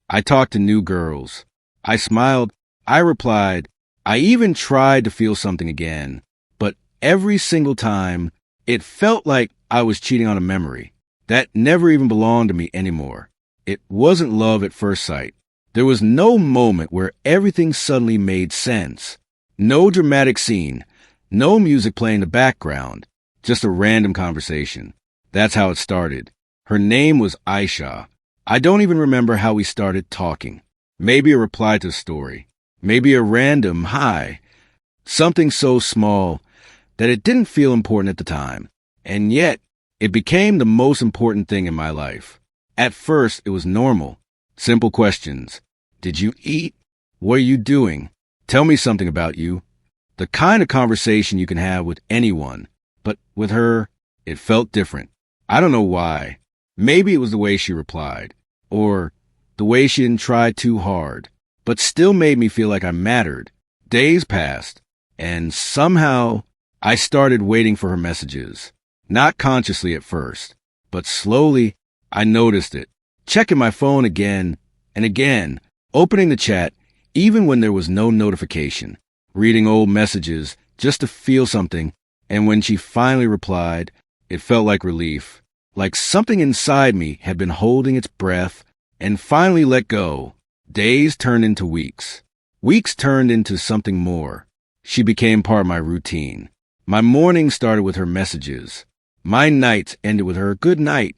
I talked to new girls. I smiled. I replied. I even tried to feel something again. But every single time, it felt like I was cheating on a memory that never even belonged to me anymore. It wasn't love at first sight. There was no moment where everything suddenly made sense. No dramatic scene. No music playing in the background. Just a random conversation. That's how it started. Her name was Aisha. I don't even remember how we started talking. Maybe a reply to a story. Maybe a random hi. Something so small that it didn't feel important at the time. And yet, it became the most important thing in my life. At first, it was normal. Simple questions. Did you eat? What are you doing? Tell me something about you. The kind of conversation you can have with anyone. But with her, it felt different. I don't know why. Maybe it was the way she replied. Or the way she didn't try too hard. But still made me feel like I mattered. Days passed. And somehow, I started waiting for her messages. Not consciously at first. But slowly, I noticed it. Checking my phone again and again. Opening the chat, even when there was no notification. Reading old messages just to feel something. And when she finally replied, it felt like relief. Like something inside me had been holding its breath and finally let go. Days turned into weeks. Weeks turned into something more. She became part of my routine. My mornings started with her messages. My nights ended with her good night.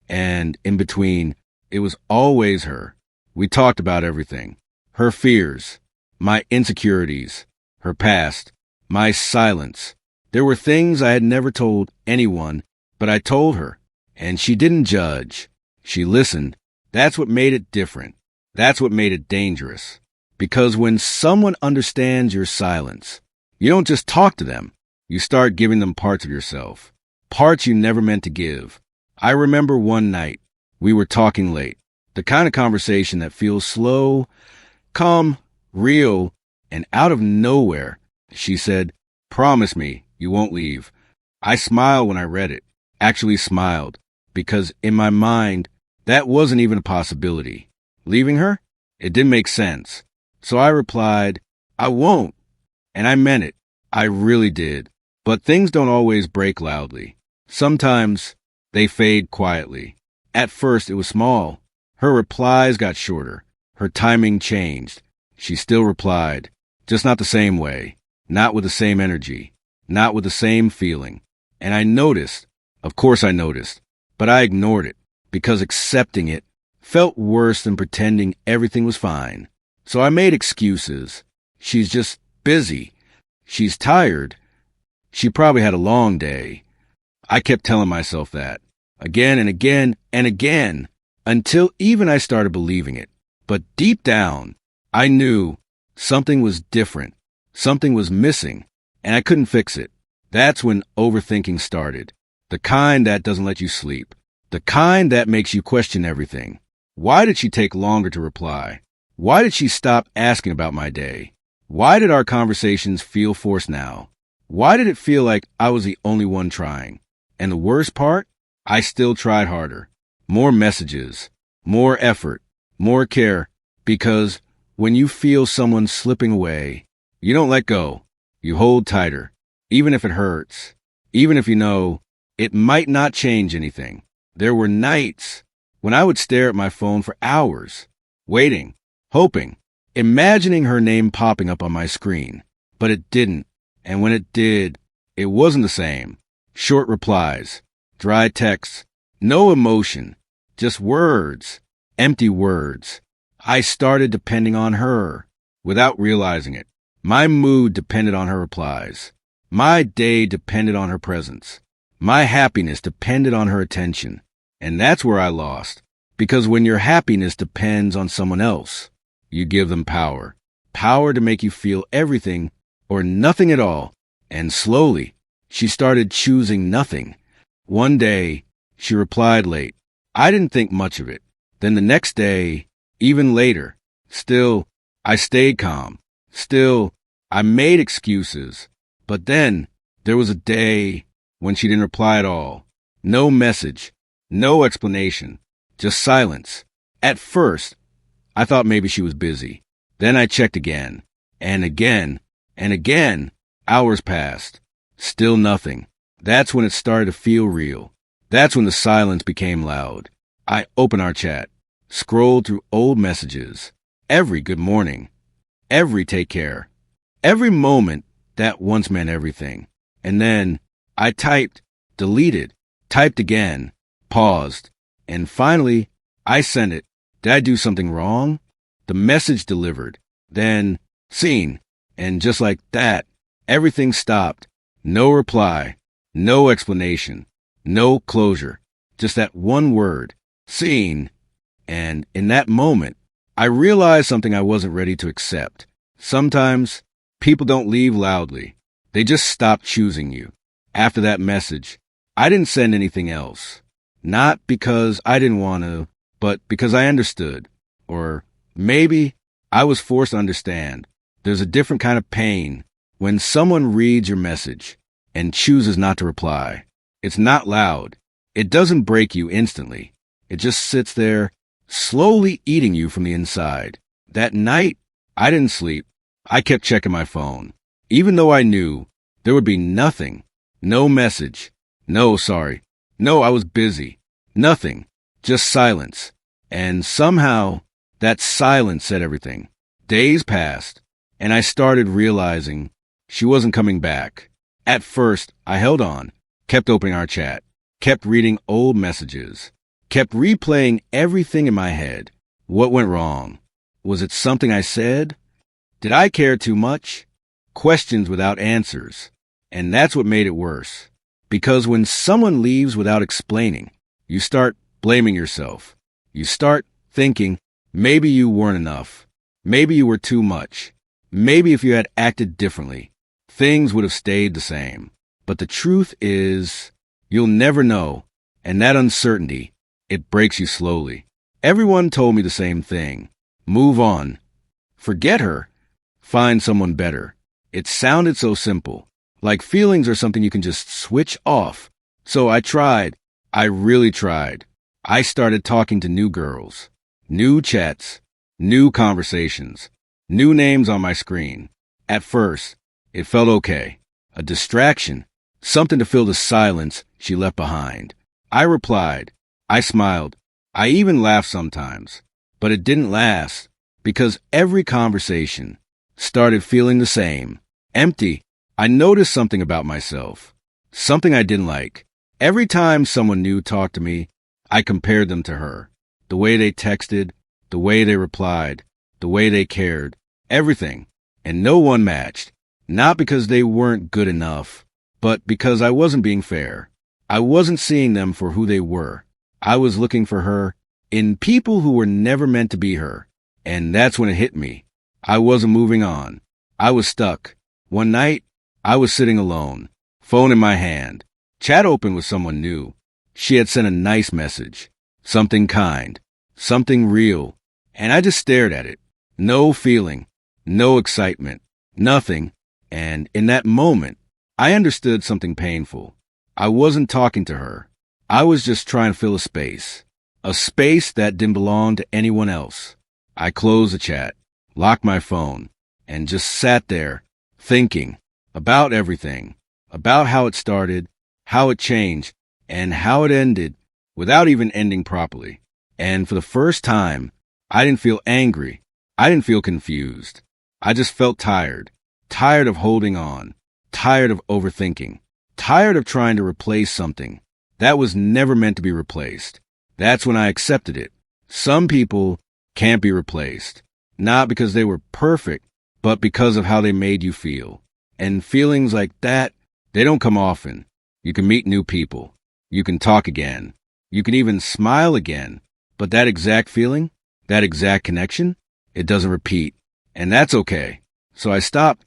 And in between, it was always her. We talked about everything. Her fears, my insecurities, her past, my silence. There were things I had never told anyone, but I told her. And she didn't judge. She listened. That's what made it different. That's what made it dangerous. Because when someone understands your silence, you don't just talk to them. You start giving them parts of yourself. Parts you never meant to give. I remember one night, we were talking late. The kind of conversation that feels slow, calm, real, and out of nowhere. She said, "Promise me you won't leave." I smiled when I read it. Actually smiled. Because in my mind, that wasn't even a possibility. Leaving her? It didn't make sense. So I replied, "I won't." And I meant it. I really did. But things don't always break loudly. Sometimes they fade quietly. At first, it was small. Her replies got shorter. Her timing changed. She still replied, just not the same way, not with the same energy, not with the same feeling. And I noticed, of course I noticed, but I ignored it because accepting it felt worse than pretending everything was fine. So I made excuses. She's just busy. She's tired. She probably had a long day. I kept telling myself that again and again and again until even I started believing it. But deep down, I knew something was different. Something was missing, and I couldn't fix it. That's when overthinking started. The kind that doesn't let you sleep. The kind that makes you question everything. Why did she take longer to reply? Why did she stop asking about my day? Why did our conversations feel forced now? Why did it feel like I was the only one trying? And the worst part? I still tried harder. More messages, more effort, more care. Because when you feel someone slipping away, you don't let go. You hold tighter, even if it hurts. Even if you know it might not change anything. There were nights when I would stare at my phone for hours, waiting, hoping, imagining her name popping up on my screen. But it didn't. And when it did, it wasn't the same. Short replies, dry texts, no emotion, just words, empty words. I started depending on her without realizing it. My mood depended on her replies. My day depended on her presence. My happiness depended on her attention. And that's where I lost. Because when your happiness depends on someone else, you give them power. Power to make you feel everything or nothing at all. And slowly, she started choosing nothing. One day, she replied late. I didn't think much of it. Then the next day, even later, still, I stayed calm. Still, I made excuses. But then, there was a day when she didn't reply at all. No message, no explanation, just silence. At first, I thought maybe she was busy. Then I checked again, and again, and again. Hours passed. Still nothing. That's when it started to feel real. That's when the silence became loud. I opened our chat, scrolled through old messages. Every good morning. Every take care. Every moment that once meant everything. And then I typed, deleted, typed again, paused, and finally I sent it. Did I do something wrong? The message delivered. Then, seen. And just like that, everything stopped. No reply. No explanation. No closure. Just that one word. Seen. And in that moment, I realized something I wasn't ready to accept. Sometimes, people don't leave loudly. They just stop choosing you. After that message, I didn't send anything else. Not because I didn't want to, but because I understood. Or maybe I was forced to understand. There's a different kind of pain when someone reads your message and chooses not to reply. It's not loud. It doesn't break you instantly. It just sits there, slowly eating you from the inside. That night, I didn't sleep. I kept checking my phone, even though I knew there would be nothing. No message. No, sorry. No, I was busy. Nothing. Just silence. And somehow, that silence said everything. Days passed, and I started realizing she wasn't coming back. At first, I held on, kept opening our chat, kept reading old messages, kept replaying everything in my head. What went wrong? Was it something I said? Did I care too much? Questions without answers. And that's what made it worse. Because when someone leaves without explaining, you start blaming yourself. You start thinking, maybe you weren't enough. Maybe you were too much. Maybe if you had acted differently, things would have stayed the same. But the truth is, you'll never know. And that uncertainty, it breaks you slowly. Everyone told me the same thing. Move on. Forget her. Find someone better. It sounded so simple. Like feelings are something you can just switch off. So I tried. I really tried. I started talking to new girls, new chats, new conversations, new names on my screen. At first, it felt okay. A distraction, something to fill the silence she left behind. I replied. I smiled. I even laughed sometimes. But it didn't last because every conversation started feeling the same. Empty. I noticed something about myself. Something I didn't like. Every time someone new talked to me, I compared them to her. The way they texted, the way they replied, the way they cared, everything. And no one matched. Not because they weren't good enough, but because I wasn't being fair. I wasn't seeing them for who they were. I was looking for her in people who were never meant to be her. And that's when it hit me. I wasn't moving on. I was stuck. One night, I was sitting alone, phone in my hand, chat open with someone new. She had sent a nice message, something kind, something real, and I just stared at it. No feeling, no excitement, nothing. And in that moment, I understood something painful. I wasn't talking to her. I was just trying to fill a space that didn't belong to anyone else. I closed the chat, locked my phone, and just sat there, thinking about everything, about how it started, how it changed, and how it ended without even ending properly. And for the first time, I didn't feel angry. I didn't feel confused. I just felt tired. Tired of holding on. Tired of overthinking. Tired of trying to replace something that was never meant to be replaced. That's when I accepted it. Some people can't be replaced. Not because they were perfect, but because of how they made you feel. And feelings like that, they don't come often. You can meet new people. You can talk again. You can even smile again. But that exact feeling, that exact connection, it doesn't repeat. And that's okay. So I stopped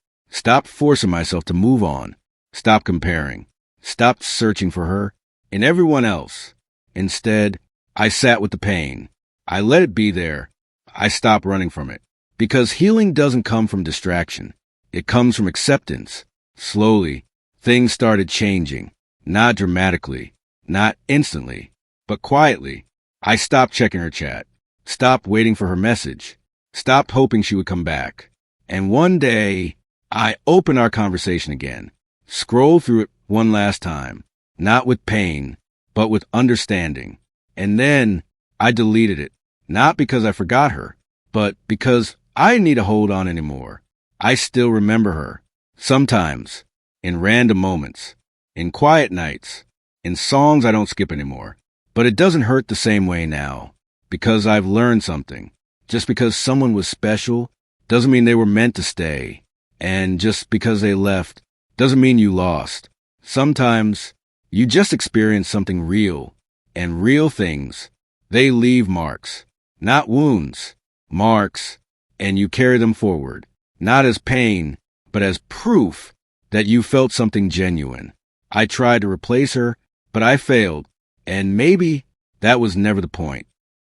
forcing myself to move on. Stopped comparing. Stopped searching for her in everyone else. Instead, I sat with the pain. I let it be there. I stopped running from it. Because healing doesn't come from distraction. It comes from acceptance. Slowly, things started changing. Not dramatically, not instantly, but quietly. I stopped checking her chat. stopped waiting for her message, stopped hoping she would come back. And one day, I opened our conversation again, scrolled through it one last time, not with pain, but with understanding. And then I deleted it, not because I forgot her, but because I didn't need to hold on anymore. I still remember her, sometimes, in random moments, in quiet nights, in songs I don't skip anymore. But it doesn't hurt the same way now, because I've learned something. Just because someone was special doesn't mean they were meant to stay. And just because they left doesn't mean you lost. Sometimes you just experience something real, and real things, they leave marks, not wounds, marks, and you carry them forward, not as pain, but as proof that you felt something genuine. I tried to replace her, but I failed, and maybe that was never the point.